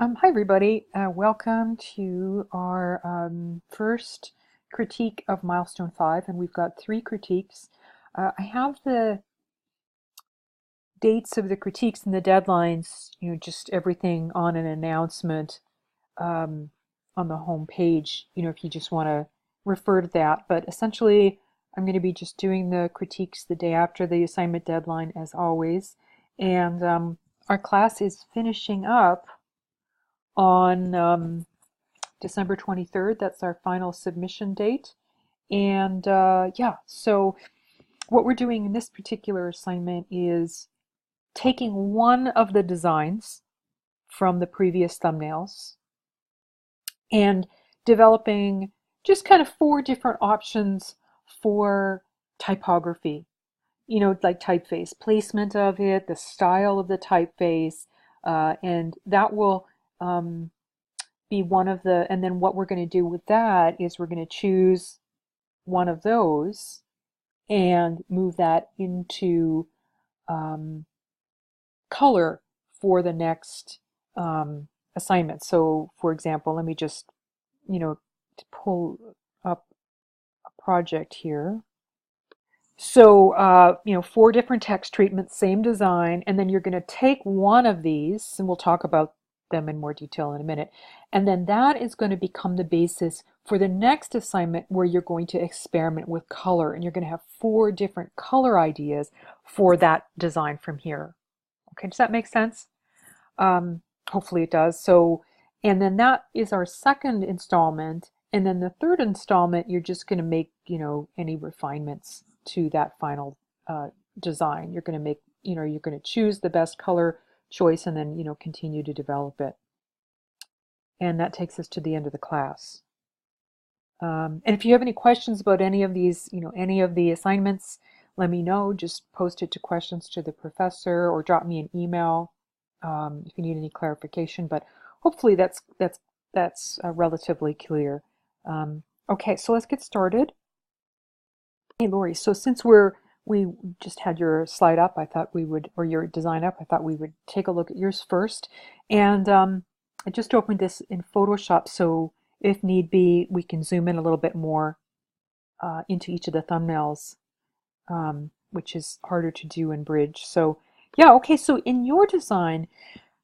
Hi everybody, welcome to our first critique of Milestone 5, and we've got 3 critiques. I have the dates of the critiques and the deadlines, just everything on an announcement um, on the home page, if you just want to refer to that. But essentially, I'm going to be just doing the critiques the day after the assignment deadline as always. And our class is finishing up on December 23rd. That's our final submission date. And yeah, so what we're doing in this particular assignment is taking one of the designs from the previous thumbnails and developing just kind of 4 different options for typography. Like typeface, placement of it, the style of the typeface, and that will be one of the, and then what we're going to do with that is we're going to choose one of those and move that into um, color for the next assignment. So for example, let me just, pull up a project here. So, 4 different text treatments, same design, and then you're going to take one of these, and we'll talk about them in more detail in a minute, and then that is going to become the basis for the next assignment where you're going to experiment with color, and you're going to have 4 different color ideas for that design from here. Okay, does that make sense? Hopefully it does. So, and then that is our second installment. And then the third installment, you're just going to make, any refinements to that final design. You're going to make, you're going to choose the best color choice and then, continue to develop it. And that takes us to the end of the class. And if you have any questions about any of these, any of the assignments, let me know. Just post it to questions to the professor or drop me an email if you need any clarification. But hopefully that's relatively clear. Okay, so let's get started. Hey, Lori. So since we just had your slide up, I thought we would, or your design up, I thought we would take a look at yours first. And I just opened this in Photoshop, so if need be, we can zoom in a little bit more into each of the thumbnails, which is harder to do in Bridge. So yeah, okay, so in your design,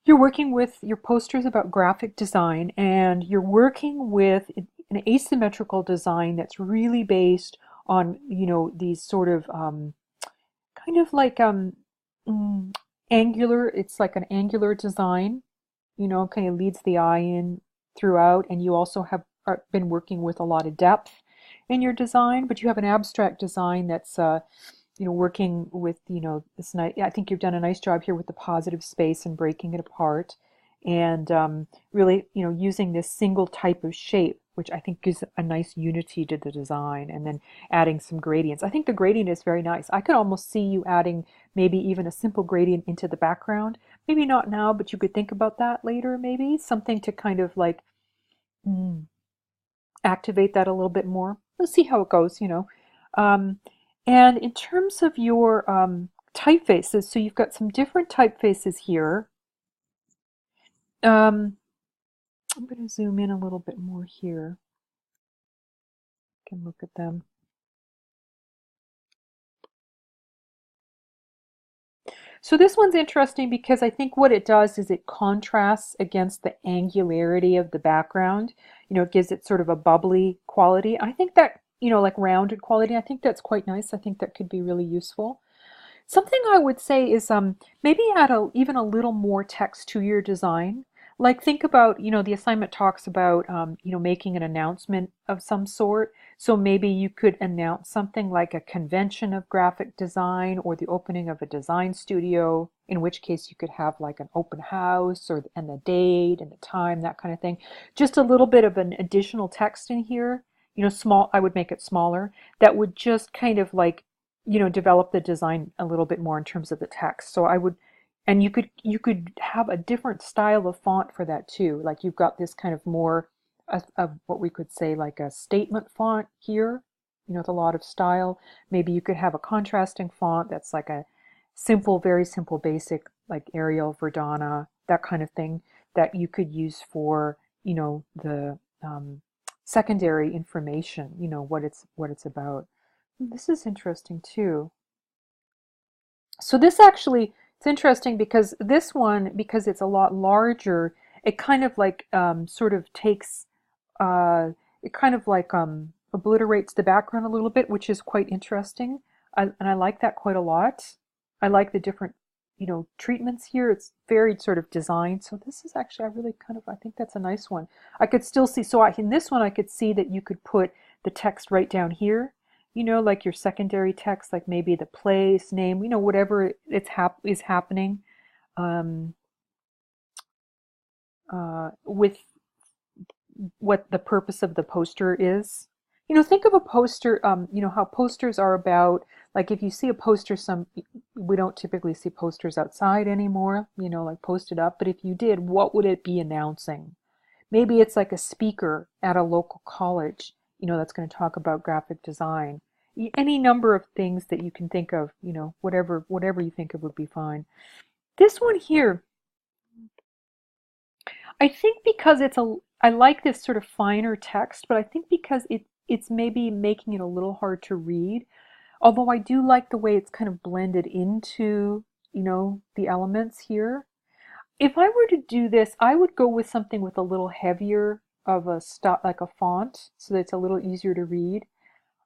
you're working with your posters about graphic design, and you're working with an asymmetrical design that's really based on, these sort of kind of like angular, it's like an angular design, kind of leads the eye in throughout, and you also have been working with a lot of depth in your design, but you have an abstract design that's working with, this nice, I think you've done a nice job here with the positive space and breaking it apart, and really, using this single type of shape, which I think gives a nice unity to the design, and then adding some gradients. I think the gradient is very nice. I could almost see you adding maybe even a simple gradient into the background. Maybe not now, but you could think about that later, maybe something to kind of like mm, activate that a little bit more. Let's see how it goes. Um, and in terms of your typefaces, so you've got some different typefaces here. I'm going to zoom in a little bit more here. You can look at them. So this one's interesting because I think what it does is it contrasts against the angularity of the background. It gives it sort of a bubbly quality. I think that, like rounded quality, I think that's quite nice. I think that could be really useful. Something I would say is maybe add even a little more text to your design. Like think about, the assignment talks about, making an announcement of some sort. So maybe you could announce something like a convention of graphic design or the opening of a design studio, in which case you could have like an open house and the date and the time, that kind of thing. Just a little bit of an additional text in here, small, I would make it smaller. That would just kind of like develop the design a little bit more in terms of the text. So I would, and you could have a different style of font for that too. Like you've got this kind of more of what we could say like a statement font here, with a lot of style. Maybe you could have a contrasting font that's like a simple, very simple, basic, like Arial, Verdana, that kind of thing. that you could use for, the secondary information, what it's about. This is interesting too. So this actually, it's interesting because this one, because it's a lot larger, it kind of like sort of takes, uh, it kind of like obliterates the background a little bit, which is quite interesting. And I like that quite a lot. I like the different, treatments here. It's very sort of designed. So this is actually, I think that's a nice one. I could still see, so in this one, I could see that you could put the text right down here, like your secondary text, like maybe the place, name, whatever is happening um, with what the purpose of the poster is. Think of a poster, how posters are about, like if you see a poster, we don't typically see posters outside anymore, like posted up, but if you did, what would it be announcing? Maybe it's like a speaker at a local college, that's going to talk about graphic design. Any number of things that you can think of, whatever you think of would be fine. This one here, I think because I like this sort of finer text, but I think because it's maybe making it a little hard to read. Although I do like the way it's kind of blended into, the elements here. If I were to do this, I would go with something with a little heavier of a like a font, so that it's a little easier to read.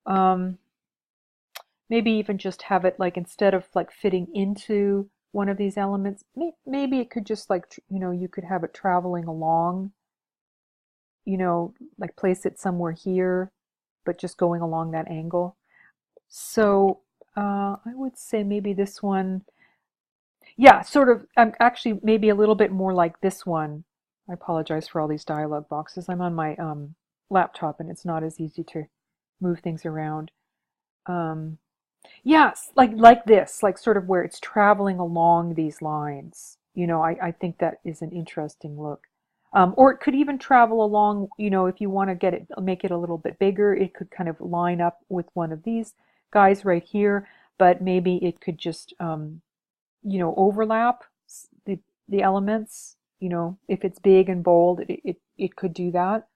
Um, Maybe even just have it like, instead of like fitting into one of these elements, maybe it could just like, you could have it traveling along, like place it somewhere here, but just going along that angle. So I would say maybe this one, yeah, sort of, actually maybe a little bit more like this one. I apologize for all these dialog boxes. I'm on my laptop and it's not as easy to move things around. Yes, like this, like sort of where it's traveling along these lines. I think that is an interesting look. Or it could even travel along, if you want to make it a little bit bigger, it could kind of line up with one of these guys right here, but maybe it could just, overlap the elements. If it's big and bold, it could do that.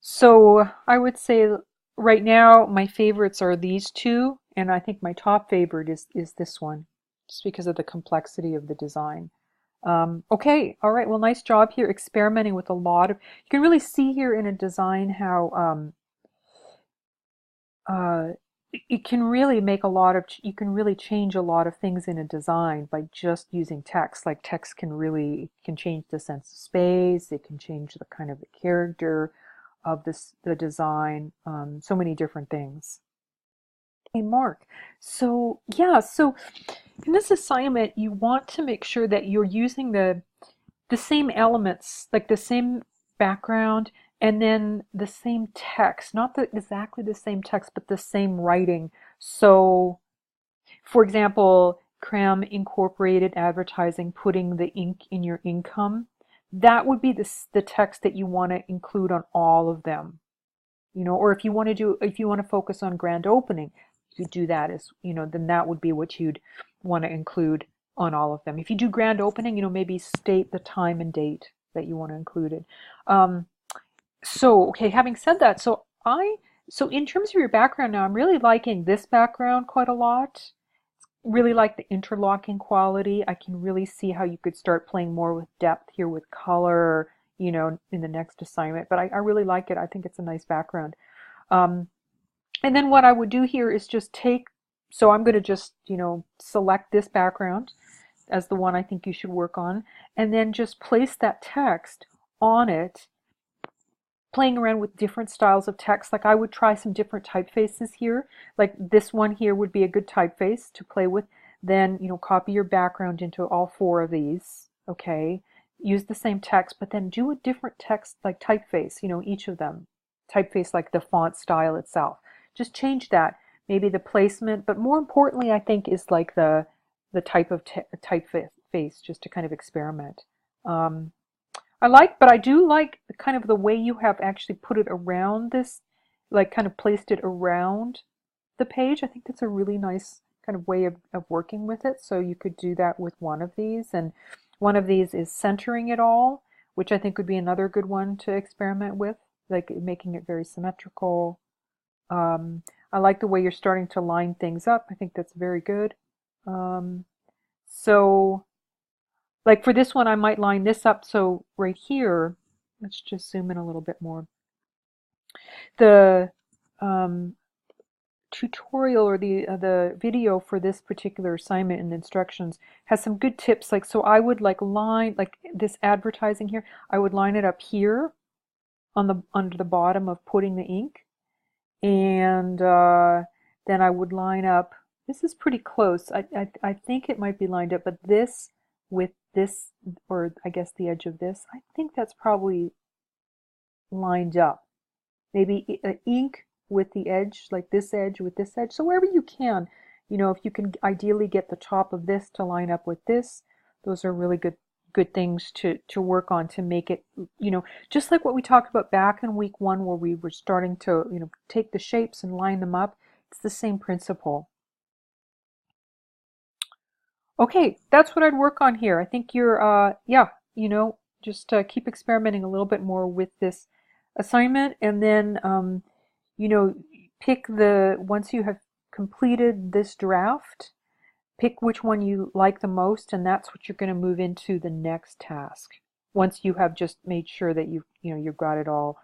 So I would say right now my favorites are these two, and I think my top favorite is this one, just because of the complexity of the design. Okay, all right, well, nice job here experimenting with a lot of, you can really see here in a design how uh, it can really make a lot of, you can really change a lot of things in a design by just using text. Like text can change the sense of space, it can change the kind of the character of the design, so many different things. Hey, Mark. So yeah, so in this assignment, you want to make sure that you're using the same elements, like the same background, and then the same text, not exactly the same text, but the same writing. So, for example, Cram incorporated advertising, putting the ink in your income. That would be the text that you want to include on all of them. Or if you want to focus on grand opening, you do that as, then that would be what you'd want to include on all of them. If you do grand opening, maybe state the time and date that you want to include it. Okay, having said that, so in terms of your background now, I'm really liking this background quite a lot. Really like the interlocking quality. I can really see how you could start playing more with depth here with color, in the next assignment. But I really like it. I think it's a nice background. And then what I would do here is just so I'm going to just, select this background as the one I think you should work on, and then just place that text on it, playing around with different styles of text. Like I would try some different typefaces here. Like this one here would be a good typeface to play with. Then, copy your background into all four of these. Okay. Use the same text, but then do a different text, like typeface, each of them. Typeface like the font style itself. Just change that. Maybe the placement, but more importantly, I think, is like the type of typeface, just to kind of experiment. But I do like kind of the way you have actually put it around this, like kind of placed it around the page. I think that's a really nice kind of way of working with it. So you could do that with one of these. And one of these is centering it all, which I think would be another good one to experiment with, like making it very symmetrical. I like the way you're starting to line things up. I think that's very good. So like for this one, I might line this up. So right here, let's just zoom in a little bit more. The tutorial or the video for this particular assignment and instructions has some good tips. Like, so I would like line like this advertising here. I would line it up here on the under the bottom of putting the ink, and then I would line up. This is pretty close. I think it might be lined up, but this with this, or I guess the edge of this, I think that's probably lined up. Maybe ink with the edge, like this edge with this edge. So wherever you can, you know, if you can ideally get the top of this to line up with this, those are really good things to work on to make it, you know, just like what we talked about back in week 1 where we were starting to, you know, take the shapes and line them up. It's the same principle. Okay, that's what I'd work on here. I think you're, yeah, you know, just keep experimenting a little bit more with this assignment, and then, you know, pick once you have completed this draft, pick which one you like the most, and that's what you're going to move into the next task. Once you have just made sure that you've got it all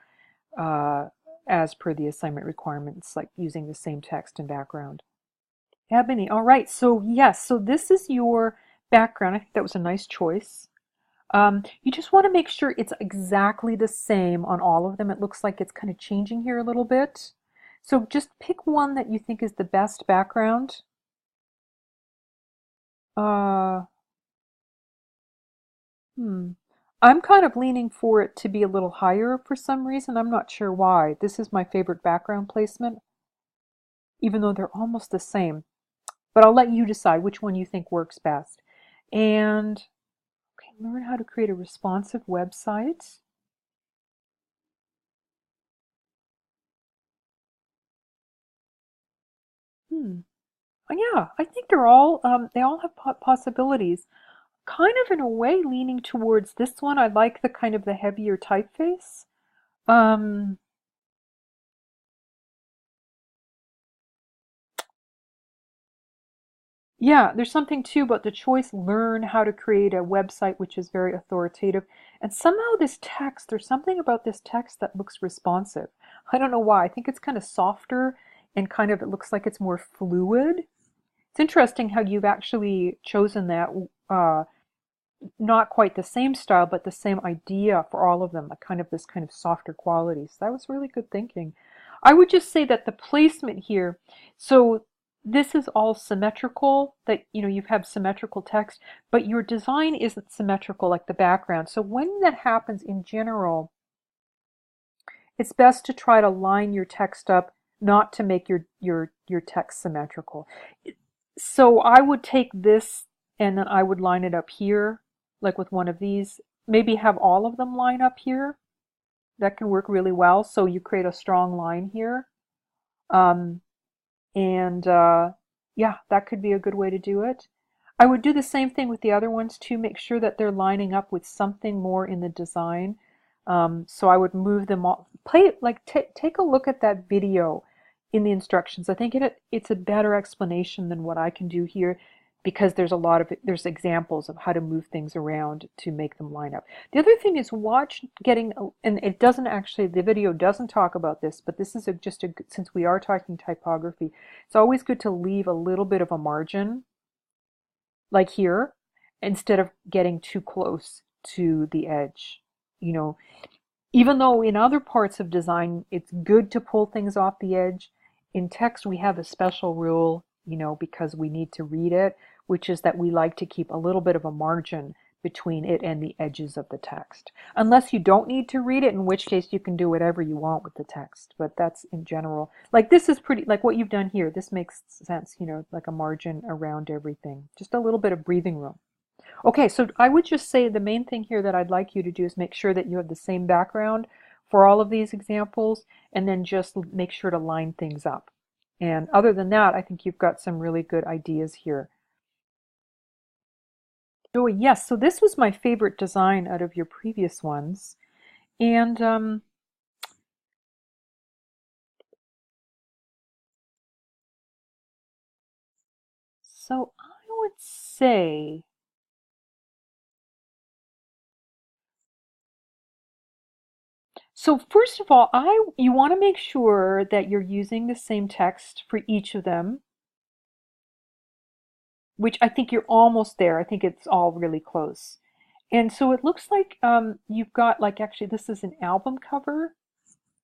as per the assignment requirements, like using the same text and background. Ebony, all right, so yes, so this is your background. I think that was a nice choice. You just want to make sure it's exactly the same on all of them. It looks like it's kind of changing here a little bit. So just pick one that you think is the best background. I'm kind of leaning for it to be a little higher for some reason. I'm not sure why. This is my favorite background placement, even though they're almost the same. But I'll let you decide which one you think works best. And okay, learn how to create a responsive website. Yeah, I think they all have possibilities. Kind of in a way leaning towards this one. I like the kind of the heavier typeface. Um, yeah, there's something too about the choice, learn how to create a website, which is very authoritative. And somehow this text, there's something about this text that looks responsive. I don't know why. I think it's kind of softer and kind of, it looks like it's more fluid. It's interesting how you've actually chosen that, not quite the same style, but the same idea for all of them, like kind of this kind of softer quality. So that was really good thinking. I would just say that the placement here, so this is all symmetrical, that you have symmetrical text, but your design isn't symmetrical like the background. So when that happens in general, it's best to try to line your text up, not to make your text symmetrical. So I would take this and then I would line it up here, like with one of these. Maybe have all of them line up here. That can work really well. So you create a strong line here. Um, and yeah, that could be a good way to do it. I would do the same thing with the other ones too. Make sure that they're lining up with something more in the design. So I would move them all. Take a look at that video in the instructions. I think it's a better explanation than what I can do here, because there's examples of how to move things around to make them line up. The other thing is and it doesn't actually, the video doesn't talk about this, but this is since we are talking typography, it's always good to leave a little bit of a margin, like here, instead of getting too close to the edge. Even though in other parts of design, it's good to pull things off the edge, in text we have a special rule, because we need to read it, which is that we like to keep a little bit of a margin between it and the edges of the text. Unless you don't need to read it, in which case you can do whatever you want with the text. But that's in general. Like this is pretty, like what you've done here, this makes sense, like a margin around everything. Just a little bit of breathing room. Okay, so I would just say the main thing here that I'd like you to do is make sure that you have the same background for all of these examples, and then just make sure to line things up. And other than that, I think you've got some really good ideas here. Oh, yes, so this was my favorite design out of your previous ones. And so I would say, so first of all, you want to make sure that you're using the same text for each of them, which I think you're almost there. I think it's all really close. And so it looks like you've got like actually this is an album cover.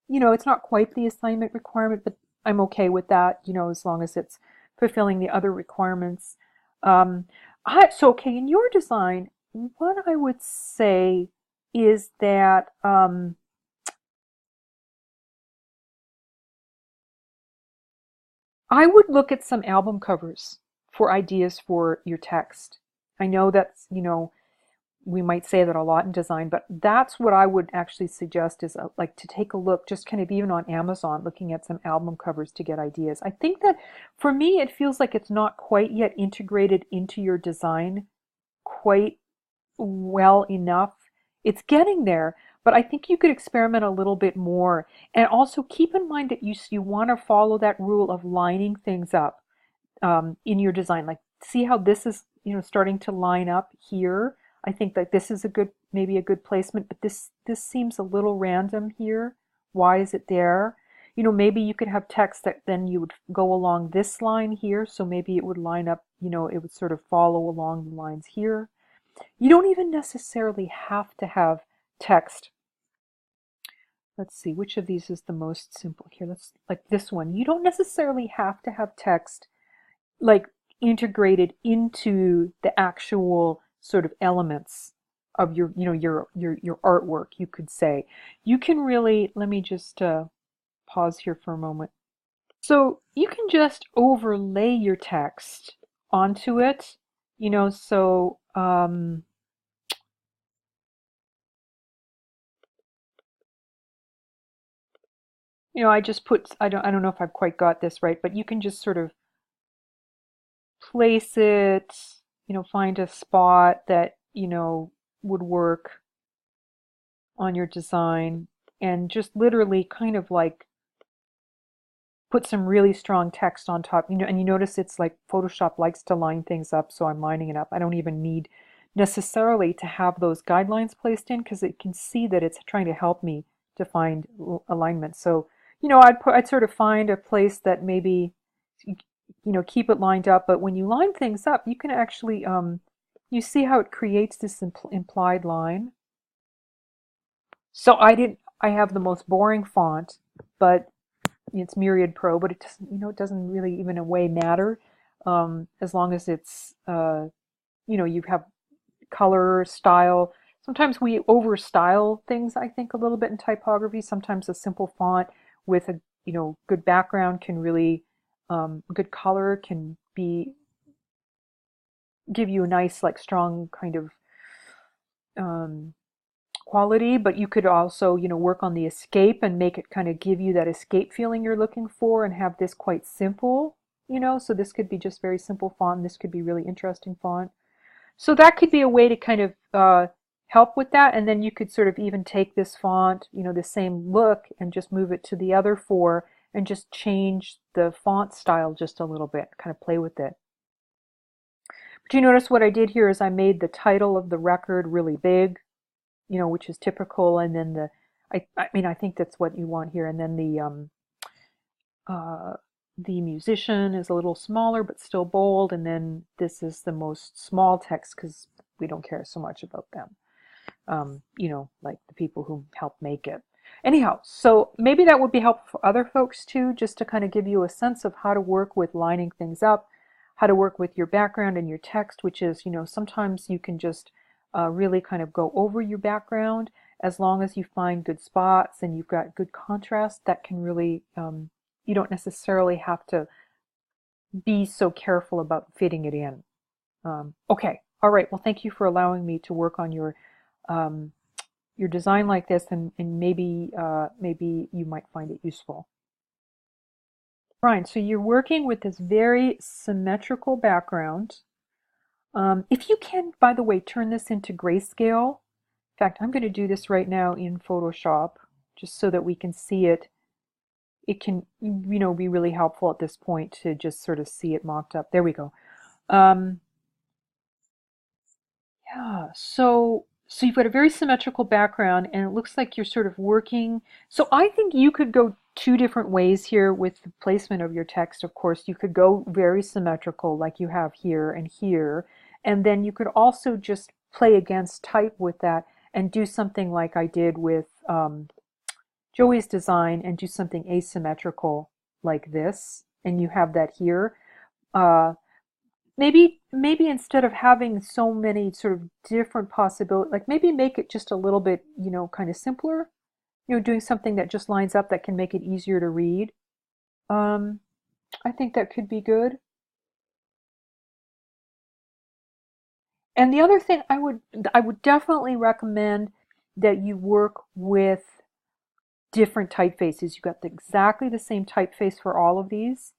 It's not quite the assignment requirement, but I'm okay with that, as long as it's fulfilling the other requirements. Um, so okay, in your design, what I would say is that I would look at some album covers for ideas for your text. I know that's, we might say that a lot in design, but that's what I would actually suggest is like to take a look, just kind of even on Amazon, looking at some album covers to get ideas. I think that for me, it feels like it's not quite yet integrated into your design quite well enough. It's getting there, but I think you could experiment a little bit more. And also keep in mind that you want to follow that rule of lining things up in your design. Like see how this is, starting to line up here. I think that this is maybe a good placement, but this seems a little random here. Why is it there? Maybe you could have text that then you would go along this line here, so maybe it would line up, it would sort of follow along the lines here. You don't even necessarily have to have text. Let's see, which of these is the most simple here? Let's like this one. You don't necessarily have to have text like integrated into the actual sort of elements of your your artwork, you could say. You can really, let me just pause here for a moment. So you can just overlay your text onto it, so I just put, I don't know if I've quite got this right, but you can just sort of place it, find a spot that, would work on your design and just literally kind of like put some really strong text on top, and you notice it's like Photoshop likes to line things up, so I'm lining it up. I don't even need necessarily to have those guidelines placed in because it can see that it's trying to help me to find alignment. So, I'd sort of find a place that maybe, keep it lined up, but when you line things up, you can actually, you see how it creates this implied line. So I have the most boring font, but it's Myriad Pro, but it doesn't, it doesn't really even in a way matter, as long as it's, you have color, style. Sometimes we over style things, I think, a little bit in typography. Sometimes a simple font with a, good background can really, good color can give you a nice, like strong kind of, um, quality, but you could also, work on the escape and make it kind of give you that escape feeling you're looking for and have this quite simple, so this could be just very simple font. This could be really interesting font. So that could be a way to kind of help with that. And then you could sort of even take this font, the same look and just move it to the other four and just change the font style just a little bit, kind of play with it. But you notice what I did here is I made the title of the record really big, which is typical. And then I mean, I think that's what you want here. And then uh, the musician is a little smaller, but still bold. And then this is the most small text because we don't care so much about them, like the people who helped make it. Anyhow, so maybe that would be helpful for other folks too, just to kind of give you a sense of how to work with lining things up, how to work with your background and your text, which is, sometimes you can just really kind of go over your background as long as you find good spots and you've got good contrast. That can really, you don't necessarily have to be so careful about fitting it in. Okay, all right. Well, thank you for allowing me to work on um, your design like this, and maybe maybe you might find it useful. Right, so you're working with this very symmetrical background. If you can, by the way, turn this into grayscale. In fact, I'm going to do this right now in Photoshop just so that we can see it. It can, be really helpful at this point to just sort of see it mocked up. There we go. Um, yeah, so you've got a very symmetrical background and it looks like you're sort of working. So I think you could go two different ways here with the placement of your text. Of course, you could go very symmetrical like you have here, and then you could also just play against type with that and do something like I did with Joey's design and do something asymmetrical like this, and you have that here. Uh, maybe instead of having so many sort of different possibilities, like maybe make it just a little bit, kind of simpler, doing something that just lines up that can make it easier to read. Um, I think that could be good. And the other thing I would definitely recommend that you work with different typefaces. You've got exactly the same typeface for all of these.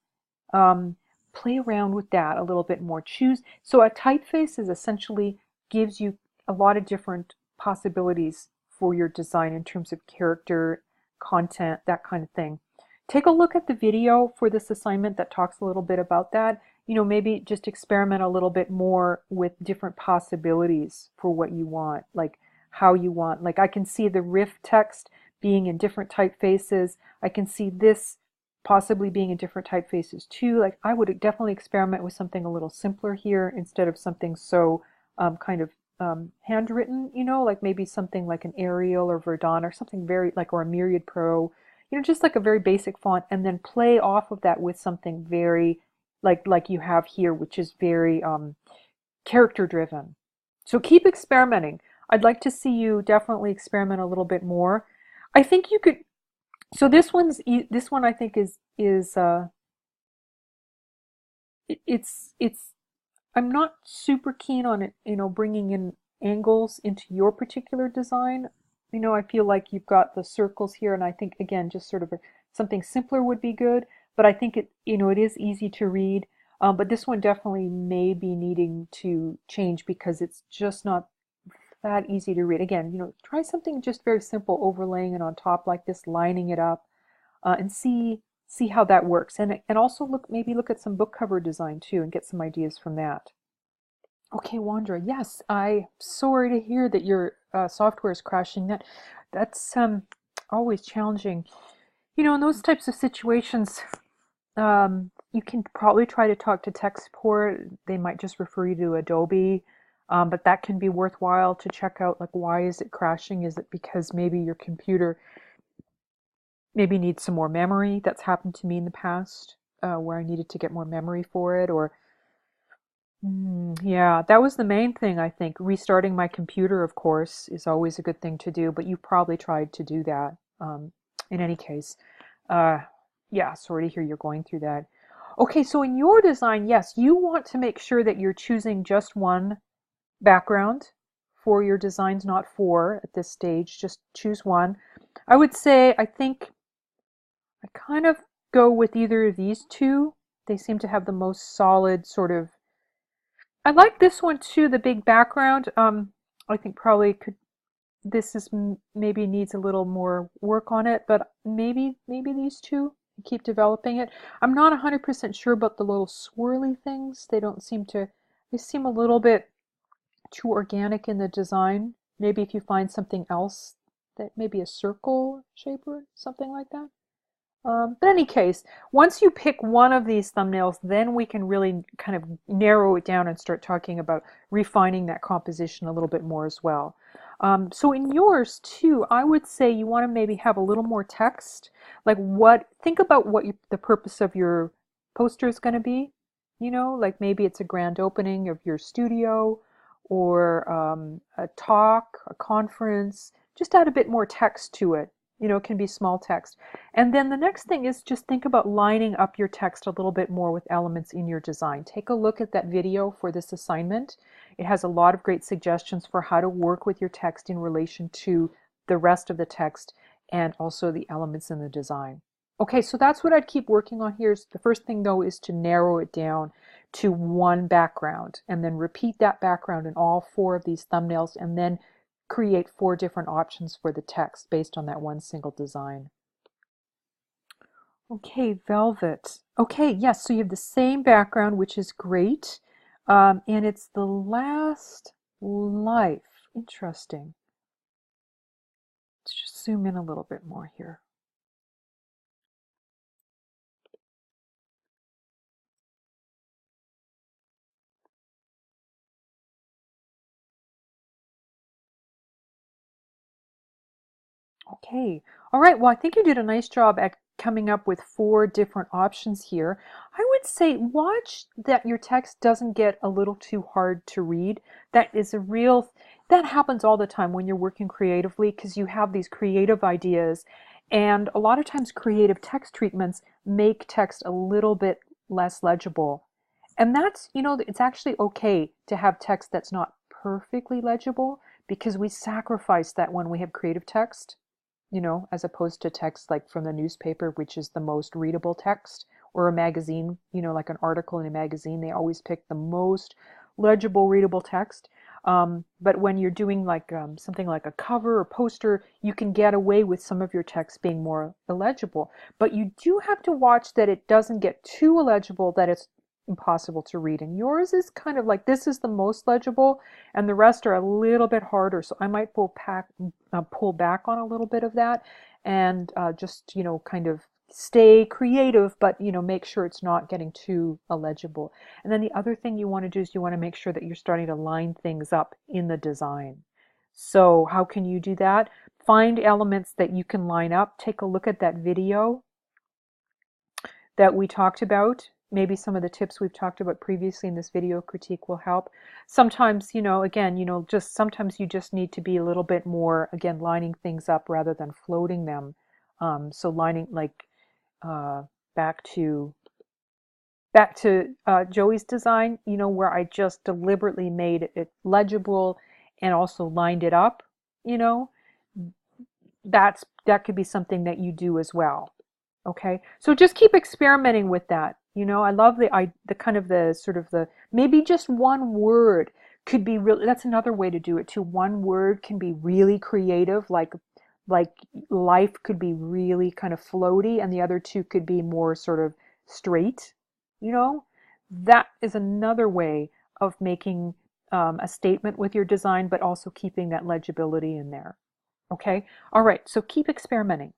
Um, Play around with that a little bit more. Choose. So a typeface is essentially gives you a lot of different possibilities for your design in terms of character, content, that kind of thing. Take a look at the video for this assignment that talks a little bit about that. Maybe just experiment a little bit more with different possibilities for what you want, like how you want. Like I can see the riff text being in different typefaces. I can see this possibly being in different typefaces too. Like I would definitely experiment with something a little simpler here instead of something so kind of handwritten, like maybe something like an Arial or Verdana or something very like, or a Myriad Pro, just like a very basic font, and then play off of that with something very like you have here, which is very character driven. So keep experimenting. I'd like to see you definitely experiment a little bit more. I think you could. So this one I think is it's I'm not super keen on it, bringing in angles into your particular design. I feel like you've got the circles here, and I think again, just sort of something simpler would be good. But I think it is easy to read. But this one definitely may be needing to change because it's just not that easy to read. Again, try something just very simple, overlaying it on top like this, lining it up, and see how that works. And also look at some book cover design too, and get some ideas from that. Okay, Wandra. Yes, I'm sorry to hear that your software is crashing. That's always challenging. In those types of situations, you can probably try to talk to tech support. They might just refer you to Adobe, but that can be worthwhile to check out. Like, why is it crashing? Is it because maybe your computer maybe needs some more memory? That's happened to me in the past, where I needed to get more memory for it, or yeah, that was the main thing, I think. Restarting my computer, of course, is always a good thing to do, but you've probably tried to do that. In any case, uh, yeah, sorry to hear you're going through that. Okay, so in your design, yes, you want to make sure that you're choosing just one background for your designs, not four at this stage. Just choose one. I would say, I think I kind of go with either of these two. They seem to have the most solid sort of. I like this one too, the big background. I think probably could this is maybe needs a little more work on it, but maybe these two keep developing it. I'm not 100% sure about the little swirly things. They seem a little bit too organic in the design. Maybe if you find something else that maybe a circle shape or something like that. But in any case, once you pick one of these thumbnails, then we can really kind of narrow it down and start talking about refining that composition a little bit more as well. So in yours too, I would say you want to maybe have a little more text. Think about what the purpose of your poster is going to be. Like maybe it's a grand opening of your studio or a talk, a conference. Just add a bit more text to it. It can be small text. And then the next thing is just think about lining up your text a little bit more with elements in your design. Take a look at that video for this assignment. It has a lot of great suggestions for how to work with your text in relation to the rest of the text and also the elements in the design. Okay, so that's what I'd keep working on here. The first thing though is to narrow it down to one background and then repeat that background in all four of these thumbnails and then create four different options for the text based on that one single design. Okay, velvet. Okay, yes, so you have the same background, which is great. And it's the last life. Interesting. Let's just zoom in a little bit more here. Okay. All right. Well, I think you did a nice job at coming up with four different options here. I would say watch that your text doesn't get a little too hard to read. That happens all the time when you're working creatively because you have these creative ideas. And a lot of times creative text treatments make text a little bit less legible. And it's actually okay to have text that's not perfectly legible because we sacrifice that when we have creative text, as opposed to text like from the newspaper, which is the most readable text, or a magazine, like an article in a magazine, they always pick the most legible, readable text. But when you're doing like something like a cover or poster, you can get away with some of your text being more illegible. But you do have to watch that it doesn't get too illegible that it's impossible to read. And yours is kind of like this is the most legible, and the rest are a little bit harder. So I might pull back on a little bit of that, and just kind of stay creative, but make sure it's not getting too illegible. And then the other thing you want to do is you want to make sure that you're starting to line things up in the design. So how can you do that? Find elements that you can line up. Take a look at that video that we talked about. Maybe some of the tips we've talked about previously in this video critique will help. Sometimes, again, just sometimes you just need to be a little bit more, again, lining things up rather than floating them. So lining like uh, back to Joey's design, where I just deliberately made it legible and also lined it up, you know, that could be something that you do as well. Okay, so just keep experimenting with that. I love the kind of the sort of the maybe just one word could be really. That's another way to do it too. One word can be really creative, like life could be really kind of floaty, and the other two could be more sort of straight. You know, that is another way of making a statement with your design, but also keeping that legibility in there. Okay, all right. So keep experimenting.